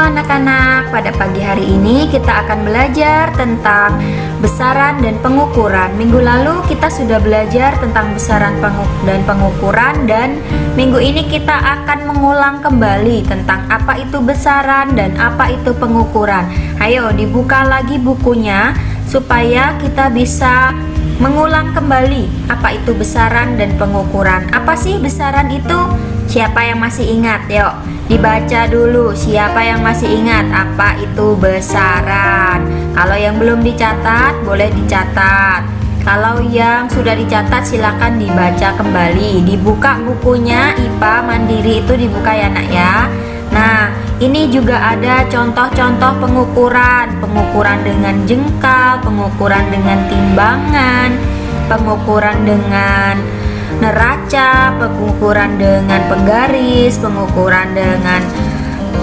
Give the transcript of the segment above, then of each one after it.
anak-anak, pada pagi hari ini kita akan belajar tentang besaran dan pengukuran. Minggu lalu kita sudah belajar tentang besaran dan pengukuran, dan minggu ini kita akan mengulang kembali tentang apa itu besaran dan apa itu pengukuran. Ayo dibuka lagi bukunya supaya kita bisa mengulang kembali apa itu besaran dan pengukuran. Apa sih besaran itu? Siapa yang masih ingat? Yuk dibaca dulu, siapa yang masih ingat apa itu besaran. Kalau yang belum dicatat boleh dicatat, kalau yang sudah dicatat silakan dibaca kembali. Dibuka bukunya IPA Mandiri itu dibuka ya nak ya. Nah ini juga ada contoh-contoh pengukuran. Pengukuran dengan jengkal, pengukuran dengan timbangan, pengukuran dengan neraca, pengukuran dengan penggaris, pengukuran dengan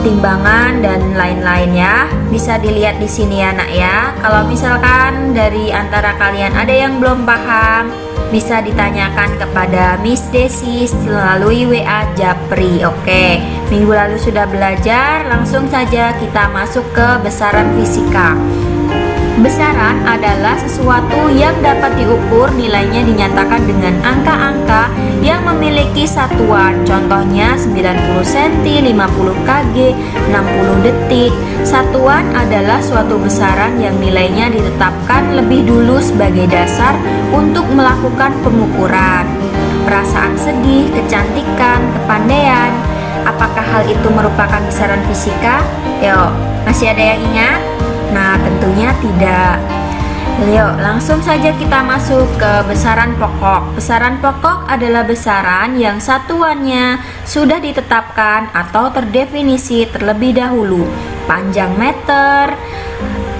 timbangan, dan lain-lain ya. Bisa dilihat di sini ya nak ya. Kalau misalkan dari antara kalian ada yang belum paham, bisa ditanyakan kepada Miss Desi melalui WA Japri. Oke, minggu lalu sudah belajar, langsung saja kita masuk ke besaran fisika. Besaran adalah sesuatu yang dapat diukur, nilainya dinyatakan dengan angka-angka yang memiliki satuan. Contohnya 90 cm, 50 kg, 60 detik. Satuan adalah suatu besaran yang nilainya ditetapkan lebih dulu sebagai dasar untuk melakukan pengukuran. Perasaan sedih, kecantikan, kepandaian, apakah hal itu merupakan besaran fisika? Yuk, masih ada yang ingat? Nah tentunya tidak. Yuk langsung saja kita masuk ke besaran pokok. Besaran pokok adalah besaran yang satuannya sudah ditetapkan atau terdefinisi terlebih dahulu. Panjang meter,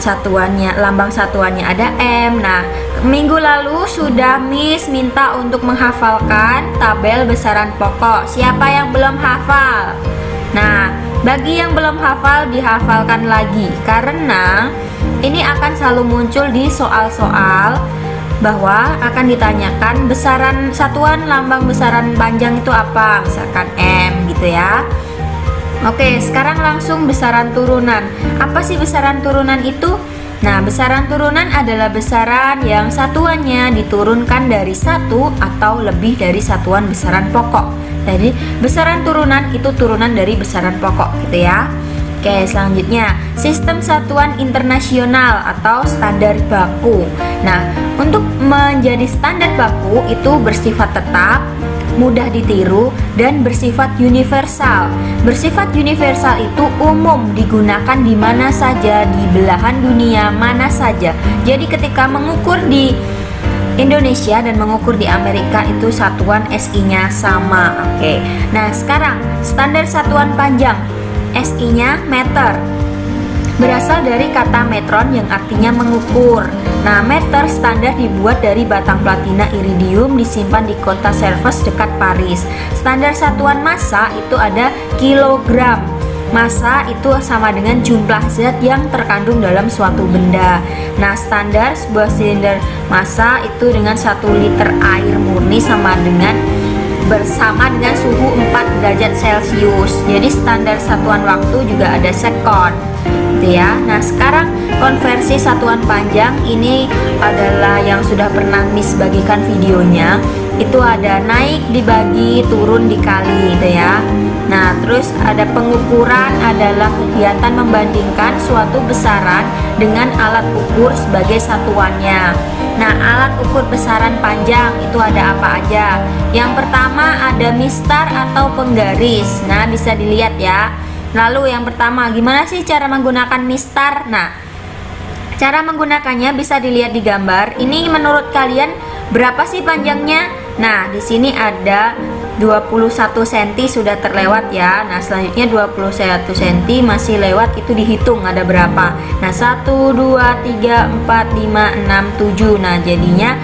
satuannya, lambang satuannya ada M. Nah minggu lalu sudah Miss minta untuk menghafalkan tabel besaran pokok. Siapa yang belum hafal? Nah bagi yang belum hafal, dihafalkan lagi, karena ini akan selalu muncul di soal-soal bahwa akan ditanyakan besaran satuan lambang besaran panjang itu apa, misalkan M gitu ya. Oke, sekarang langsung besaran turunan. Apa sih besaran turunan itu? Nah, besaran turunan adalah besaran yang satuannya diturunkan dari satu atau lebih dari satuan besaran pokok. Jadi besaran turunan itu turunan dari besaran pokok gitu ya. Oke, selanjutnya sistem satuan internasional atau standar baku. Nah, untuk menjadi standar baku itu bersifat tetap, mudah ditiru, dan bersifat universal. Bersifat universal itu umum, digunakan di mana saja, di belahan dunia mana saja. Jadi ketika mengukur di Indonesia dan mengukur di Amerika itu satuan SI-nya sama. Oke. Nah, sekarang standar satuan panjang. SI-nya meter. Berasal dari kata metron yang artinya mengukur. Nah, meter standar dibuat dari batang platina iridium disimpan di kota Sèvres dekat Paris. Standar satuan massa itu ada kilogram. Massa itu sama dengan jumlah zat yang terkandung dalam suatu benda. Nah, standar sebuah silinder massa itu dengan 1 liter air murni bersama dengan suhu 4 derajat Celcius. Jadi standar satuan waktu juga ada sekon gitu ya. Nah, sekarang konversi satuan panjang ini adalah yang sudah pernah Miss bagikan videonya. Itu ada naik dibagi, turun dikali gitu ya. Nah terus ada pengukuran, adalah kegiatan membandingkan suatu besaran dengan alat ukur sebagai satuannya. Nah alat ukur besaran panjang itu ada apa aja? Yang pertama ada mistar atau penggaris. Nah bisa dilihat ya. Lalu yang pertama, gimana sih cara menggunakan mistar? Nah cara menggunakannya bisa dilihat di gambar. Ini menurut kalian berapa sih panjangnya? Nah, di sini ada 21 cm sudah terlewat ya. Nah, selanjutnya 21 cm masih lewat, itu dihitung ada berapa. Nah, 1 2 3 4 5 6 7. Nah, jadinya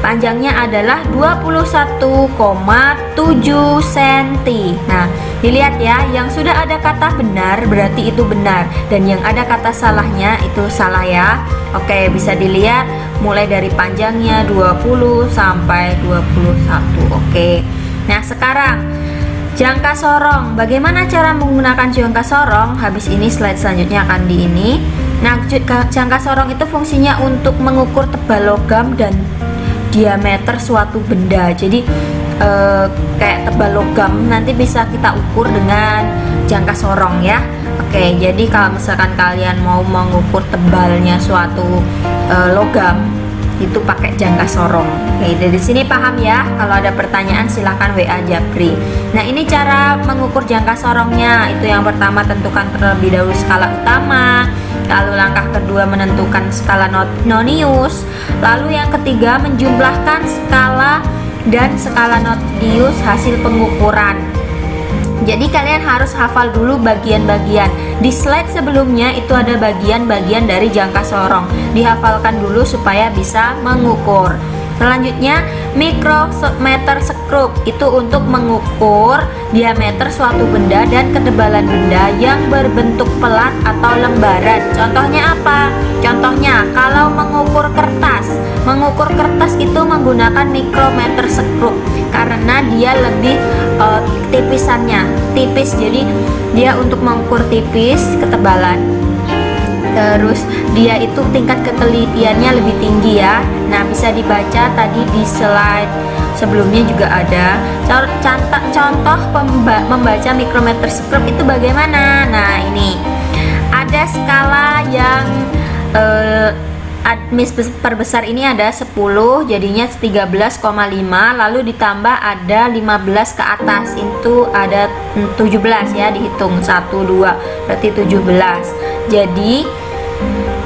panjangnya adalah 21,7 cm. Nah, dilihat ya, yang sudah ada kata benar berarti itu benar, dan yang ada kata salahnya itu salah ya. Oke, bisa dilihat mulai dari panjangnya 20 sampai 21. Oke. Nah, sekarang Jangka sorong. Bagaimana cara menggunakan jangka sorong? Habis ini slide selanjutnya akan di ini. Nah, jangka sorong itu fungsinya untuk mengukur tebal logam dan diameter suatu benda. Jadi kayak tebal logam nanti bisa kita ukur dengan jangka sorong ya. Oke, jadi kalau misalkan kalian mau mengukur tebalnya suatu logam itu pakai jangka sorong. Oke, dari sini paham ya? Kalau ada pertanyaan silahkan WA Japri. Nah, ini cara mengukur jangka sorongnya. Itu yang pertama, tentukan terlebih dahulu skala utama. Lalu langkah kedua menentukan skala nonius. Lalu yang ketiga menjumlahkan skala dan skala nonius hasil pengukuran. Jadi kalian harus hafal dulu bagian-bagian. Di slide sebelumnya itu ada bagian-bagian dari jangka sorong. Dihafalkan dulu supaya bisa mengukur. Selanjutnya mikrometer skrup itu untuk mengukur diameter suatu benda dan ketebalan benda yang berbentuk pelat atau lembaran. Contohnya apa? Contohnya kalau mengukur kertas itu menggunakan mikrometer skrup karena dia lebih tipis, jadi dia untuk mengukur tipis ketebalan. Terus dia itu tingkat ketelitiannya lebih tinggi ya. Nah, bisa dibaca tadi di slide sebelumnya juga ada contoh membaca mikrometer skrup itu bagaimana. Nah, ini ada skala yang perbesar ini ada 10, jadinya 13,5, lalu ditambah ada 15 ke atas itu ada 17 ya, dihitung 1 2 berarti 17. Jadi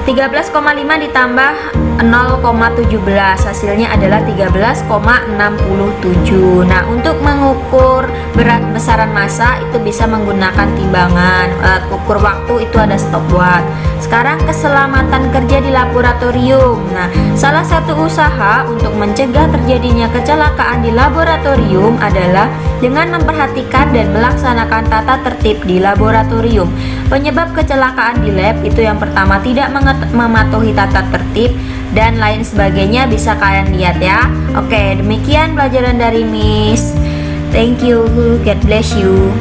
13,5 ditambah 0,17 hasilnya adalah 13,67. Nah, untuk mengukur berat besaran massa itu bisa menggunakan timbangan. Ukur waktu itu ada stopwatch. Sekarang keselamatan kerja di laboratorium. Nah, salah satu usaha untuk mencegah terjadinya kecelakaan di laboratorium adalah dengan memperhatikan dan melaksanakan tata tertib di laboratorium. Penyebab kecelakaan di lab itu yang pertama tidak mematuhi tata tertib dan lain sebagainya, bisa kalian lihat ya. Oke, demikian pelajaran dari Miss. Thank you, God bless you.